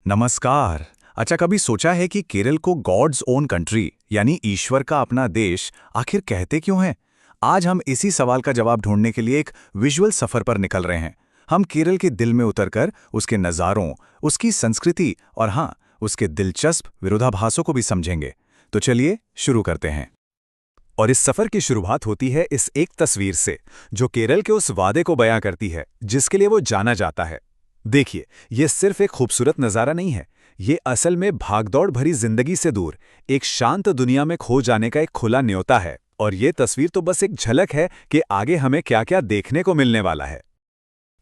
नमस्कार। अच्छा, कभी सोचा है कि केरल को गॉड्स ओन कंट्री यानी ईश्वर का अपना देश आखिर कहते क्यों हैं? आज हम इसी सवाल का जवाब ढूंढने के लिए एक विजुअल सफर पर निकल रहे हैं। हम केरल के दिल में उतरकर उसके नज़ारों, उसकी संस्कृति और हाँ, उसके दिलचस्प विरोधाभासों को भी समझेंगे। तो चलिए शुरू करते हैं। और इस सफर की शुरुआत होती है इस एक तस्वीर से, जो केरल के उस वादे को बयां करती है जिसके लिए वो जाना जाता है। देखिए, ये सिर्फ एक खूबसूरत नज़ारा नहीं है, ये असल में भागदौड़ भरी जिंदगी से दूर एक शांत दुनिया में खो जाने का एक खुला न्योता है। और ये तस्वीर तो बस एक झलक है कि आगे हमें क्या क्या देखने को मिलने वाला है।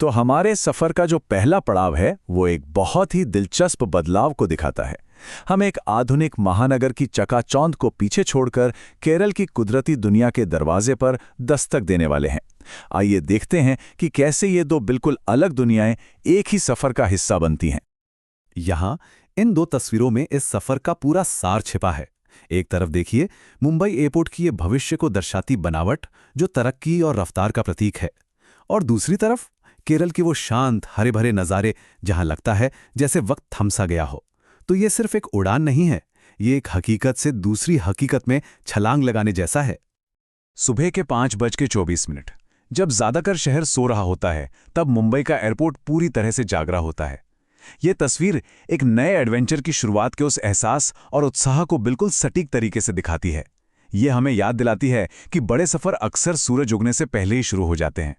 तो हमारे सफर का जो पहला पड़ाव है वो एक बहुत ही दिलचस्प बदलाव को दिखाता है। हम एक आधुनिक महानगर की चकाचौंध को पीछे छोड़कर केरल की कुदरती दुनिया के दरवाजे पर दस्तक देने वाले हैं। आइए देखते हैं कि कैसे ये दो बिल्कुल अलग दुनियाएं एक ही सफर का हिस्सा बनती हैं। यहाँ इन दो तस्वीरों में इस सफर का पूरा सार छिपा है। एक तरफ देखिए मुंबई एयरपोर्ट की ये भविष्य को दर्शाती बनावट जो तरक्की और रफ्तार का प्रतीक है, और दूसरी तरफ केरल के वो शांत हरे भरे नज़ारे जहां लगता है जैसे वक्त थमसा गया हो। तो ये सिर्फ एक उड़ान नहीं है, ये एक हकीकत से दूसरी हकीकत में छलांग लगाने जैसा है। सुबह के 5:24, जब ज्यादातर शहर सो रहा होता है, तब मुंबई का एयरपोर्ट पूरी तरह से जाग रहा होता है। ये तस्वीर एक नए एडवेंचर की शुरुआत के उस एहसास और उत्साह को बिल्कुल सटीक तरीके से दिखाती है। ये हमें याद दिलाती है कि बड़े सफर अक्सर सूरज उगने से पहले ही शुरू हो जाते हैं।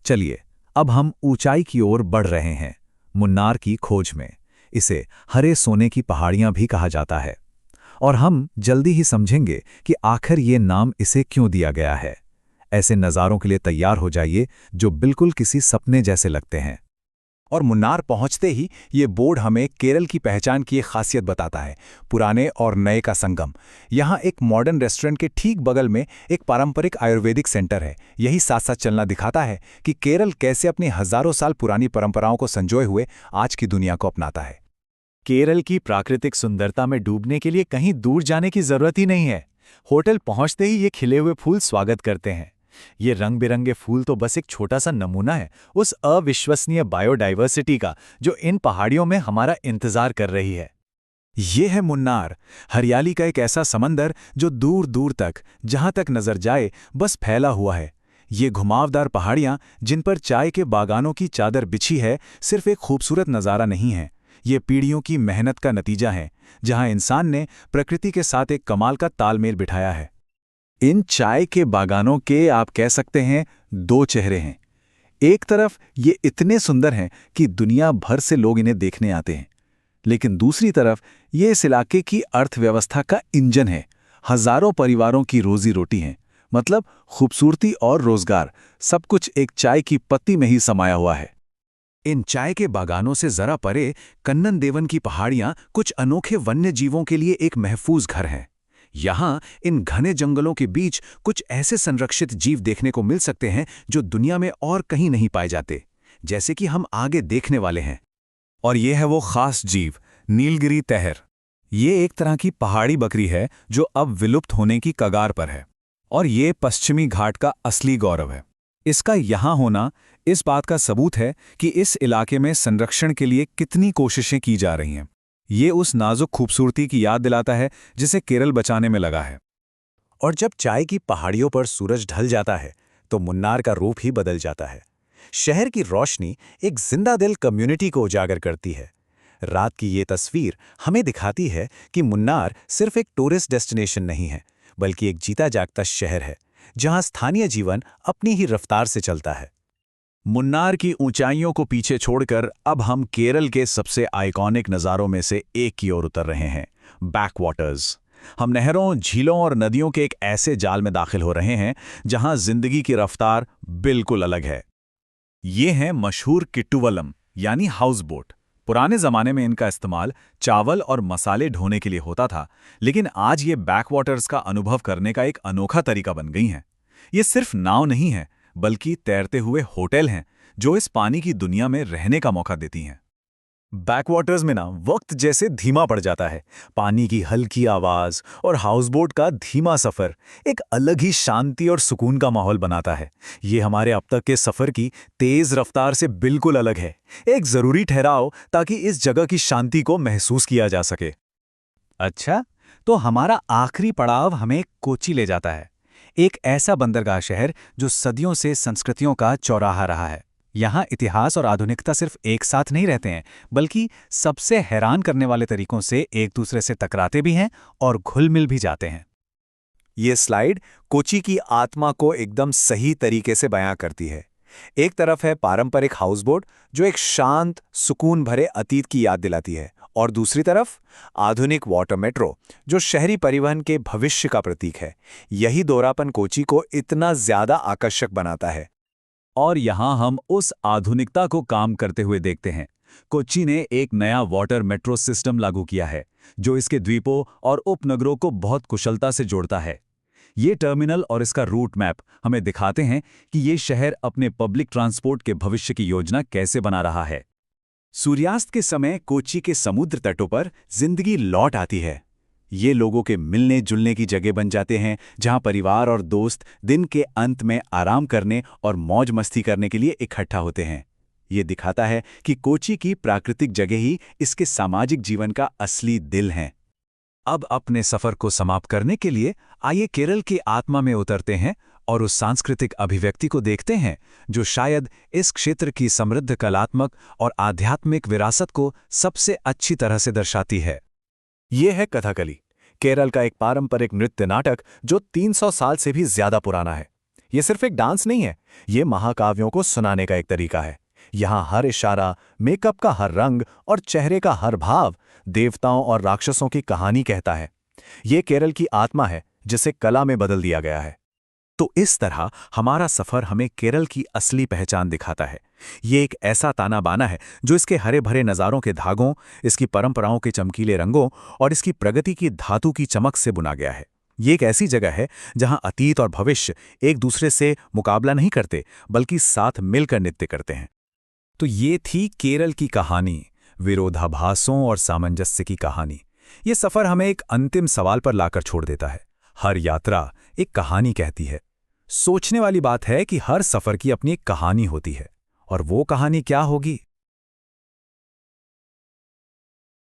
चलिए, अब हम ऊंचाई की ओर बढ़ रहे हैं, मुन्नार की खोज में। इसे हरे सोने की पहाड़ियां भी कहा जाता है, और हम जल्दी ही समझेंगे कि आखिर ये नाम इसे क्यों दिया गया है। ऐसे नज़ारों के लिए तैयार हो जाइए जो बिल्कुल किसी सपने जैसे लगते हैं। और मुन्नार पहुंचते ही ये बोर्ड हमें केरल की पहचान की एक खासियत बताता है, पुराने और नए का संगम। यहाँ एक मॉडर्न रेस्टोरेंट के ठीक बगल में एक पारंपरिक आयुर्वेदिक सेंटर है। यही साथ साथ चलना दिखाता है कि केरल कैसे अपनी हजारों साल पुरानी परंपराओं को संजोए हुए आज की दुनिया को अपनाता है। केरल की प्राकृतिक सुंदरता में डूबने के लिए कहीं दूर जाने की जरूरत ही नहीं है। होटल पहुंचते ही ये खिले हुए फूल स्वागत करते हैं। ये रंग बिरंगे फूल तो बस एक छोटा सा नमूना है उस अविश्वसनीय बायोडाइवर्सिटी का जो इन पहाड़ियों में हमारा इंतजार कर रही है। ये है मुन्नार, हरियाली का एक ऐसा समंदर जो दूर दूर तक, जहां तक नजर जाए, बस फैला हुआ है। ये घुमावदार पहाड़ियां जिन पर चाय के बागानों की चादर बिछी है, सिर्फ एक खूबसूरत नज़ारा नहीं है, ये पीढ़ियों की मेहनत का नतीजा है, जहां इंसान ने प्रकृति के साथ एक कमाल का तालमेल बिठाया है। इन चाय के बागानों के आप कह सकते हैं दो चेहरे हैं। एक तरफ ये इतने सुंदर हैं कि दुनिया भर से लोग इन्हें देखने आते हैं, लेकिन दूसरी तरफ ये इस इलाके की अर्थव्यवस्था का इंजन है। हजारों परिवारों की रोजी रोटी है, मतलब खूबसूरती और रोजगार सब कुछ एक चाय की पत्ती में ही समाया हुआ है। इन चाय के बागानों से जरा परे कन्नन देवन की पहाड़ियां कुछ अनोखे वन्य जीवों के लिए एक महफूज घर हैं। यहाँ इन घने जंगलों के बीच कुछ ऐसे संरक्षित जीव देखने को मिल सकते हैं जो दुनिया में और कहीं नहीं पाए जाते, जैसे कि हम आगे देखने वाले हैं। और ये है वो खास जीव, नीलगिरी तहर। ये एक तरह की पहाड़ी बकरी है जो अब विलुप्त होने की कगार पर है, और ये पश्चिमी घाट का असली गौरव है। इसका यहाँ होना इस बात का सबूत है कि इस इलाके में संरक्षण के लिए कितनी कोशिशें की जा रही हैं। ये उस नाजुक खूबसूरती की याद दिलाता है जिसे केरल बचाने में लगा है। और जब चाय की पहाड़ियों पर सूरज ढल जाता है तो मुन्नार का रूप ही बदल जाता है। शहर की रोशनी एक जिंदा दिल कम्युनिटी को उजागर करती है। रात की ये तस्वीर हमें दिखाती है कि मुन्नार सिर्फ एक टूरिस्ट डेस्टिनेशन नहीं है, बल्कि एक जीता जागता शहर है जहां स्थानीय जीवन अपनी ही रफ्तार से चलता है। मुन्नार की ऊंचाइयों को पीछे छोड़कर अब हम केरल के सबसे आइकॉनिक नज़ारों में से एक की ओर उतर रहे हैं, बैकवाटर्स। हम नहरों, झीलों और नदियों के एक ऐसे जाल में दाखिल हो रहे हैं जहां जिंदगी की रफ्तार बिल्कुल अलग है। ये हैं मशहूर किट्टूवलम यानी हाउस बोट। पुराने ज़माने में इनका इस्तेमाल चावल और मसाले ढोने के लिए होता था, लेकिन आज ये बैकवाटर्स का अनुभव करने का एक अनोखा तरीका बन गई हैं। ये सिर्फ नाव नहीं है, बल्कि तैरते हुए होटल हैं जो इस पानी की दुनिया में रहने का मौका देती हैं। बैकवाटर्स में ना वक्त जैसे धीमा पड़ जाता है। पानी की हल्की आवाज और हाउसबोट का धीमा सफर एक अलग ही शांति और सुकून का माहौल बनाता है। ये हमारे अब तक के सफर की तेज रफ्तार से बिल्कुल अलग है, एक जरूरी ठहराव ताकि इस जगह की शांति को महसूस किया जा सके। अच्छा, तो हमारा आखिरी पड़ाव हमें कोच्चि ले जाता है, एक ऐसा बंदरगाह शहर जो सदियों से संस्कृतियों का चौराहा रहा है। यहाँ इतिहास और आधुनिकता सिर्फ एक साथ नहीं रहते हैं, बल्कि सबसे हैरान करने वाले तरीकों से एक दूसरे से टकराते भी हैं और घुल-मिल भी जाते हैं। ये स्लाइड कोच्चि की आत्मा को एकदम सही तरीके से बयां करती है। एक तरफ है पारंपरिक हाउसबोट जो एक शांत, सुकून भरे अतीत की याद दिलाती है, और दूसरी तरफ आधुनिक वाटर मेट्रो जो शहरी परिवहन के भविष्य का प्रतीक है। यही दोहरापन कोच्चि को इतना ज्यादा आकर्षक बनाता है। और यहाँ हम उस आधुनिकता को काम करते हुए देखते हैं। कोच्चि ने एक नया वाटर मेट्रो सिस्टम लागू किया है, जो इसके द्वीपों और उपनगरों को बहुत कुशलता से जोड़ता है। ये टर्मिनल और इसका रूट मैप हमें दिखाते हैं कि ये शहर अपने पब्लिक ट्रांसपोर्ट के भविष्य की योजना कैसे बना रहा है। सूर्यास्त के समय कोच्चि के समुद्र तटों पर जिंदगी लौट आती है। ये लोगों के मिलने जुलने की जगह बन जाते हैं, जहां परिवार और दोस्त दिन के अंत में आराम करने और मौज मस्ती करने के लिए इकट्ठा होते हैं। ये दिखाता है कि कोच्चि की प्राकृतिक जगह ही इसके सामाजिक जीवन का असली दिल है। अब अपने सफर को समाप्त करने के लिए आइए केरल की आत्मा में उतरते हैं और उस सांस्कृतिक अभिव्यक्ति को देखते हैं जो शायद इस क्षेत्र की समृद्ध कलात्मक और आध्यात्मिक विरासत को सबसे अच्छी तरह से दर्शाती है। ये है कथकली, केरल का एक पारंपरिक नृत्य नाटक जो 300 साल से भी ज्यादा पुराना है। ये सिर्फ एक डांस नहीं है, ये महाकाव्यों को सुनाने का एक तरीका है। यहाँ हर इशारा, मेकअप का हर रंग और चेहरे का हर भाव देवताओं और राक्षसों की कहानी कहता है। ये केरल की आत्मा है जिसे कला में बदल दिया गया है। तो इस तरह हमारा सफर हमें केरल की असली पहचान दिखाता है। ये एक ऐसा ताना बाना है जो इसके हरे भरे नज़ारों के धागों, इसकी परंपराओं के चमकीले रंगों और इसकी प्रगति की धातु की चमक से बुना गया है। ये एक ऐसी जगह है जहां अतीत और भविष्य एक दूसरे से मुकाबला नहीं करते, बल्कि साथ मिलकर नृत्य करते हैं। तो ये थी केरल की कहानी, विरोधाभासों और सामंजस्य की कहानी। ये सफर हमें एक अंतिम सवाल पर लाकर छोड़ देता है। हर यात्रा एक कहानी कहती है। सोचने वाली बात है कि हर सफर की अपनी एक कहानी होती है, और वो कहानी क्या होगी?